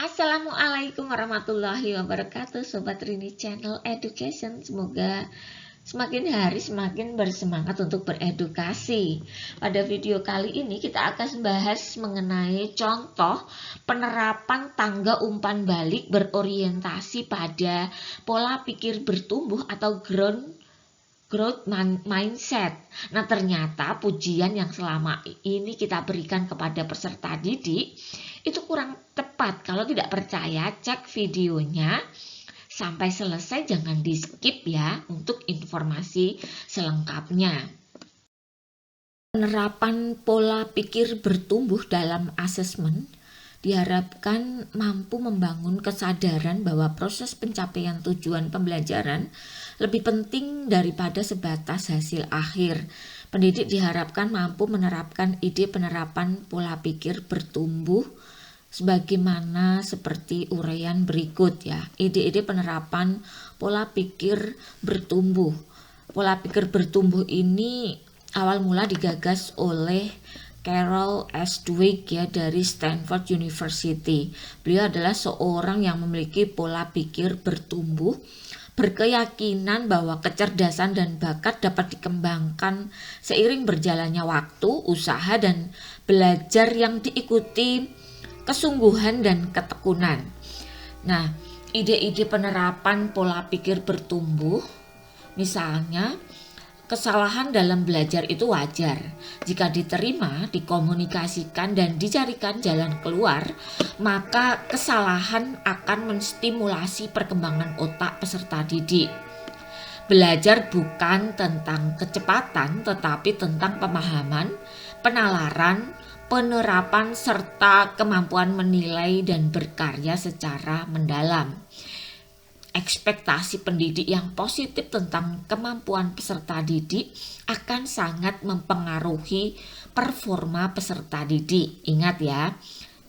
Assalamualaikum warahmatullahi wabarakatuh, Sobat Rini Channel Education. Semoga semakin hari semakin bersemangat untuk beredukasi. Pada video kali ini kita akan membahas mengenai contoh penerapan tangga umpan balik berorientasi pada pola pikir bertumbuh atau growth mindset. Nah, ternyata pujian yang selama ini kita berikan kepada peserta didik itu kurang tepat. Kalau tidak percaya, cek videonya sampai selesai, jangan di skip ya untuk informasi selengkapnya. Penerapan pola pikir bertumbuh dalam asesmen diharapkan mampu membangun kesadaran bahwa proses pencapaian tujuan pembelajaran lebih penting daripada sebatas hasil akhir. Pendidik diharapkan mampu menerapkan ide penerapan pola pikir bertumbuh sebagaimana seperti uraian berikut ya. Ide-ide penerapan pola pikir bertumbuh. Pola pikir bertumbuh ini awal mula digagas oleh Carol S. Dweck ya dari Stanford University. Beliau adalah seorang yang memiliki pola pikir bertumbuh, berkeyakinan bahwa kecerdasan dan bakat dapat dikembangkan seiring berjalannya waktu, usaha dan belajar yang diikuti kesungguhan dan ketekunan. Nah, ide-ide penerapan pola pikir bertumbuh, misalnya kesalahan dalam belajar itu wajar. Jika diterima, dikomunikasikan dan dicarikan jalan keluar, maka kesalahan akan menstimulasi perkembangan otak peserta didik. Belajar bukan tentang kecepatan, tetapi tentang pemahaman, penalaran, penerapan serta kemampuan menilai dan berkarya secara mendalam. Ekspektasi pendidik yang positif tentang kemampuan peserta didik akan sangat mempengaruhi performa peserta didik. Ingat ya,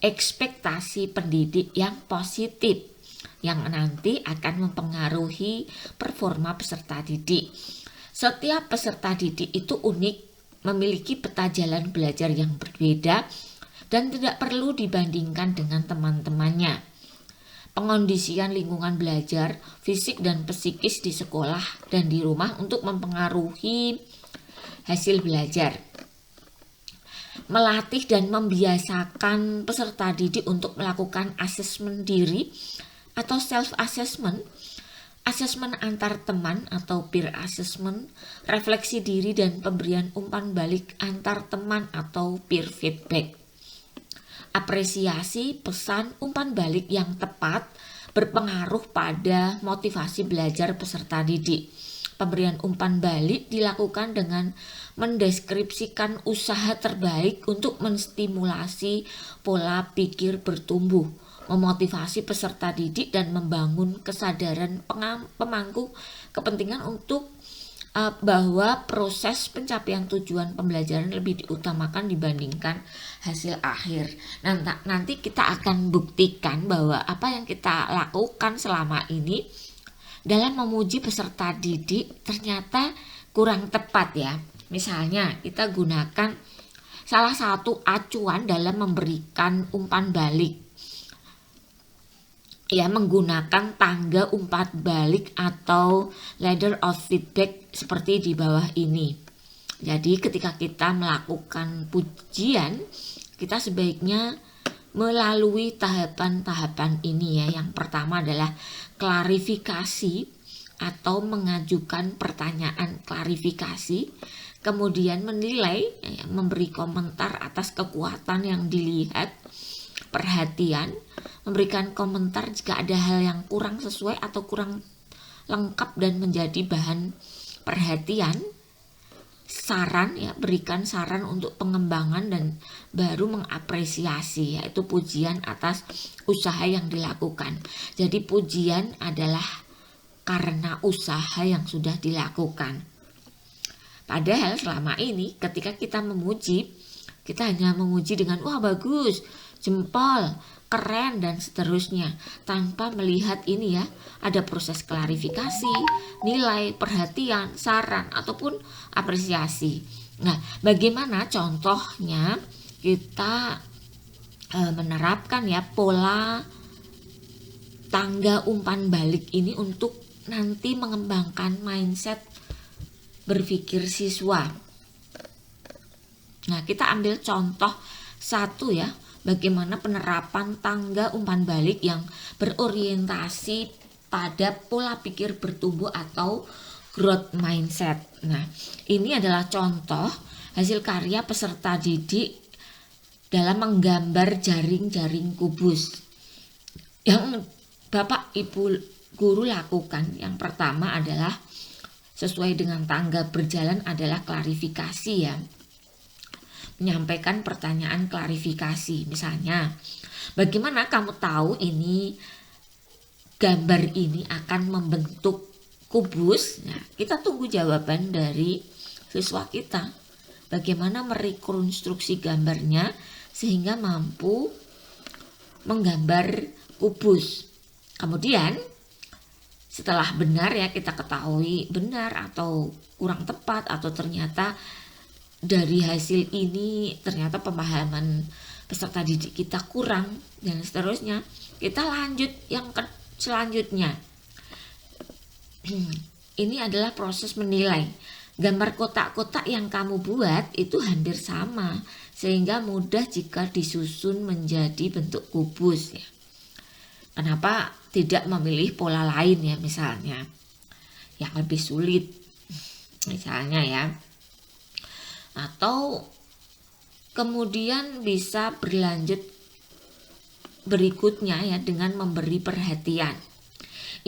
ekspektasi pendidik yang positif yang nanti akan mempengaruhi performa peserta didik. Setiap peserta didik itu unik, memiliki peta jalan belajar yang berbeda dan tidak perlu dibandingkan dengan teman-temannya. Pengondisian lingkungan belajar, fisik dan psikis di sekolah dan di rumah untuk mempengaruhi hasil belajar. Melatih dan membiasakan peserta didik untuk melakukan asesmen diri atau self-assessment, asesmen antar teman atau peer assessment, refleksi diri dan pemberian umpan balik antar teman atau peer feedback. Apresiasi pesan umpan balik yang tepat berpengaruh pada motivasi belajar peserta didik. Pemberian umpan balik dilakukan dengan mendeskripsikan usaha terbaik untuk menstimulasi pola pikir bertumbuh, memotivasi peserta didik dan membangun kesadaran pemangku kepentingan untuk bahwa proses pencapaian tujuan pembelajaran lebih diutamakan dibandingkan hasil akhir. Nanti kita akan buktikan bahwa apa yang kita lakukan selama ini dalam memuji peserta didik ternyata kurang tepat ya. Misalnya kita gunakan salah satu acuan dalam memberikan umpan balik ya, menggunakan tangga umpan balik atau ladder of feedback seperti di bawah ini. Jadi ketika kita melakukan pujian, kita sebaiknya melalui tahapan-tahapan ini ya. Yang pertama adalah klarifikasi atau mengajukan pertanyaan klarifikasi, kemudian menilai ya, memberi komentar atas kekuatan yang dilihat, perhatian, memberikan komentar jika ada hal yang kurang sesuai atau kurang lengkap dan menjadi bahan perhatian, saran ya, berikan saran untuk pengembangan dan baru mengapresiasi, yaitu pujian atas usaha yang dilakukan. Jadi pujian adalah karena usaha yang sudah dilakukan. Padahal selama ini ketika kita memuji, kita hanya memuji dengan wah bagus, jempol, keren dan seterusnya, tanpa melihat ini ya, ada proses klarifikasi, nilai, perhatian, saran ataupun apresiasi. Nah, bagaimana contohnya kita menerapkan ya pola tangga umpan balik ini untuk nanti mengembangkan mindset berpikir siswa. Nah, kita ambil contoh satu ya, bagaimana penerapan tangga umpan balik yang berorientasi pada pola pikir bertumbuh atau growth mindset. Nah, ini adalah contoh hasil karya peserta didik dalam menggambar jaring-jaring kubus yang Bapak Ibu guru lakukan. Yang pertama adalah sesuai dengan tangga berjalan adalah klarifikasi ya. Menyampaikan pertanyaan klarifikasi. Misalnya, bagaimana kamu tahu ini gambar ini akan membentuk kubus? Nah, kita tunggu jawaban dari siswa kita. Bagaimana merekonstruksi gambarnya sehingga mampu menggambar kubus. Kemudian setelah benar ya, kita ketahui benar atau kurang tepat, atau ternyata dari hasil ini ternyata pemahaman peserta didik kita kurang, dan seterusnya, kita lanjut yang selanjutnya. Ini adalah proses menilai. Gambar kotak-kotak yang kamu buat itu hampir sama, sehingga mudah jika disusun menjadi bentuk kubus ya. Kenapa tidak memilih pola lain ya, misalnya yang lebih sulit misalnya ya. Atau kemudian bisa berlanjut berikutnya ya, dengan memberi perhatian.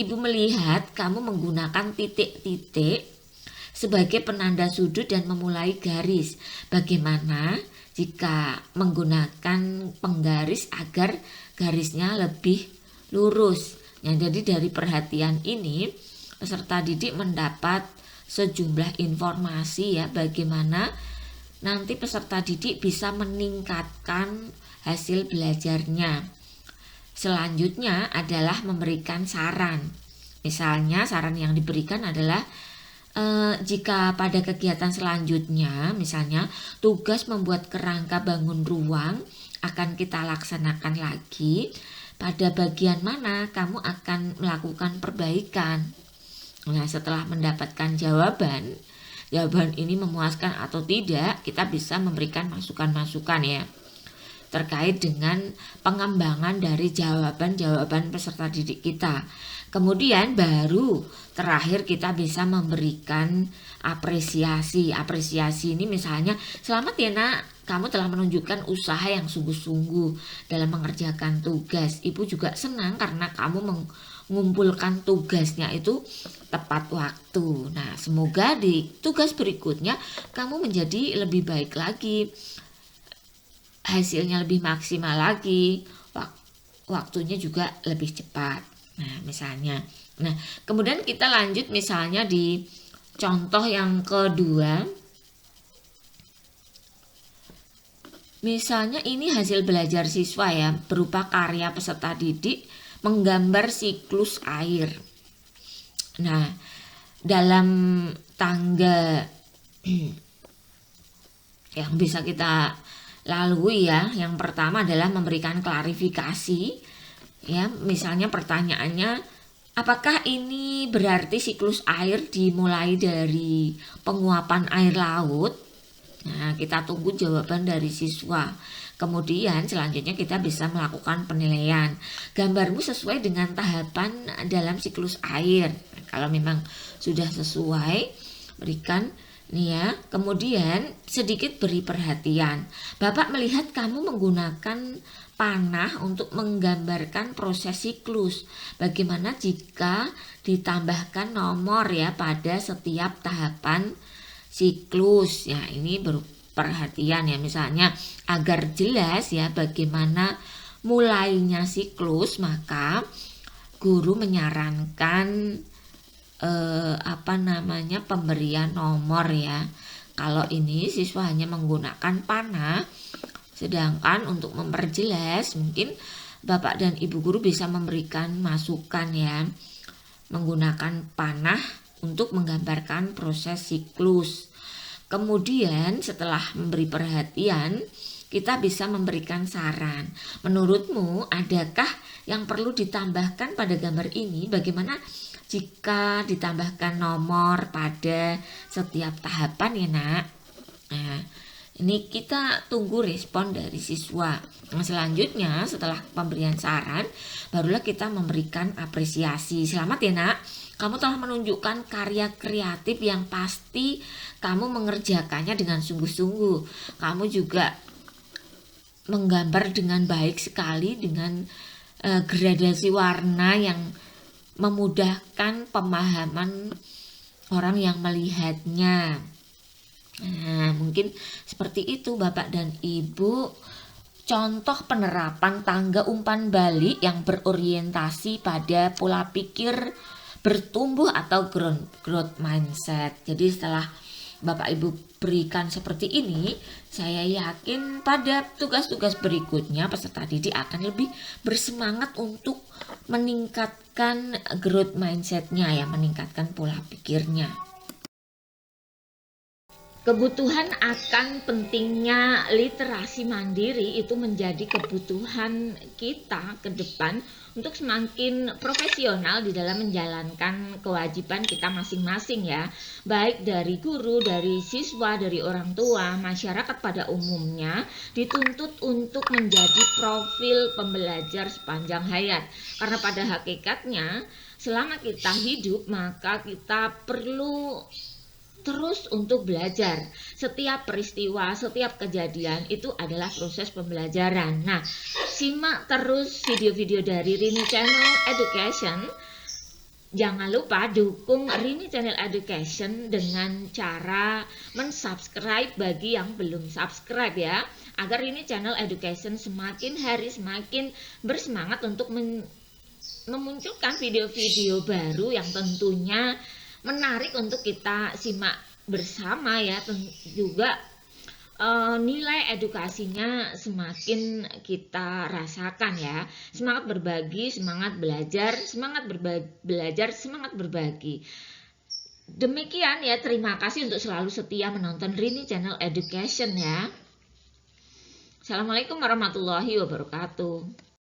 Ibu melihat kamu menggunakan titik-titik sebagai penanda sudut dan memulai garis. Bagaimana jika menggunakan penggaris agar garisnya lebih lurus? Ya, jadi dari perhatian ini peserta didik mendapat sejumlah informasi ya, bagaimana nanti peserta didik bisa meningkatkan hasil belajarnya. Selanjutnya adalah memberikan saran. Misalnya saran yang diberikan adalah jika pada kegiatan selanjutnya, misalnya tugas membuat kerangka bangun ruang akan kita laksanakan lagi, pada bagian mana kamu akan melakukan perbaikan. Nah, setelah mendapatkan jawaban ini memuaskan atau tidak, kita bisa memberikan masukan-masukan ya, terkait dengan pengembangan dari jawaban-jawaban peserta didik kita. Kemudian baru terakhir kita bisa memberikan apresiasi. Apresiasi ini misalnya, selamat ya nak, kamu telah menunjukkan usaha yang sungguh-sungguh dalam mengerjakan tugas. Ibu juga senang karena kamu mengumpulkan tugasnya itu tepat waktu. Nah, semoga di tugas berikutnya kamu menjadi lebih baik lagi, hasilnya lebih maksimal lagi, waktunya juga lebih cepat. Nah, misalnya. Nah, kemudian kita lanjut misalnya di contoh yang kedua. Misalnya ini hasil belajar siswa ya, berupa karya peserta didik menggambar siklus air. Nah, dalam tangga yang bisa kita lalui ya, yang pertama adalah memberikan klarifikasi. Ya, misalnya pertanyaannya, apakah ini berarti siklus air dimulai dari penguapan air laut? Nah, kita tunggu jawaban dari siswa. Kemudian selanjutnya kita bisa melakukan penilaian. Gambarmu sesuai dengan tahapan dalam siklus air. Kalau memang sudah sesuai, berikan nih ya. Kemudian sedikit beri perhatian. Bapak melihat kamu menggunakan panah untuk menggambarkan proses siklus. Bagaimana jika ditambahkan nomor ya pada setiap tahapan siklus? Ya, ini perhatian ya, misalnya agar jelas ya bagaimana mulainya siklus, maka guru menyarankan pemberian nomor ya. Kalau ini siswa hanya menggunakan panah, sedangkan untuk memperjelas mungkin Bapak dan Ibu guru bisa memberikan masukan ya, menggunakan panah untuk menggambarkan proses siklus. Kemudian setelah memberi perhatian, kita bisa memberikan saran. Menurutmu, adakah yang perlu ditambahkan pada gambar ini? Bagaimana jika ditambahkan nomor pada setiap tahapan ya nak? Nah, ini kita tunggu respon dari siswa. Nah, selanjutnya setelah pemberian saran, barulah kita memberikan apresiasi. Selamat ya nak, kamu telah menunjukkan karya kreatif yang pasti kamu mengerjakannya dengan sungguh-sungguh. Kamu juga menggambar dengan baik sekali dengan gradasi warna yang memudahkan pemahaman orang yang melihatnya. Nah, mungkin seperti itu Bapak dan Ibu, contoh penerapan tangga umpan balik yang berorientasi pada pola pikir bertumbuh atau growth mindset. Jadi setelah Bapak Ibu berikan seperti ini, saya yakin pada tugas-tugas berikutnya peserta didik akan lebih bersemangat untuk meningkatkan growth mindsetnya ya, meningkatkan pola pikirnya. Kebutuhan akan pentingnya literasi mandiri itu menjadi kebutuhan kita ke depan untuk semakin profesional di dalam menjalankan kewajiban kita masing-masing ya. Baik dari guru, dari siswa, dari orang tua, masyarakat pada umumnya dituntut untuk menjadi profil pembelajar sepanjang hayat. Karena pada hakikatnya selama kita hidup maka kita perlu terus untuk belajar. Setiap peristiwa, setiap kejadian itu adalah proses pembelajaran. Nah, simak terus video-video dari Rini Channel Education. Jangan lupa dukung Rini Channel Education dengan cara mensubscribe bagi yang belum subscribe ya. Agar Rini Channel Education semakin hari semakin bersemangat untuk memunculkan video-video baru yang tentunya menarik untuk kita simak bersama ya. Juga nilai edukasinya semakin kita rasakan ya. Semangat berbagi, semangat belajar, semangat berbagi. Demikian ya, terima kasih untuk selalu setia menonton Rini Channel Education ya. Assalamualaikum warahmatullahi wabarakatuh.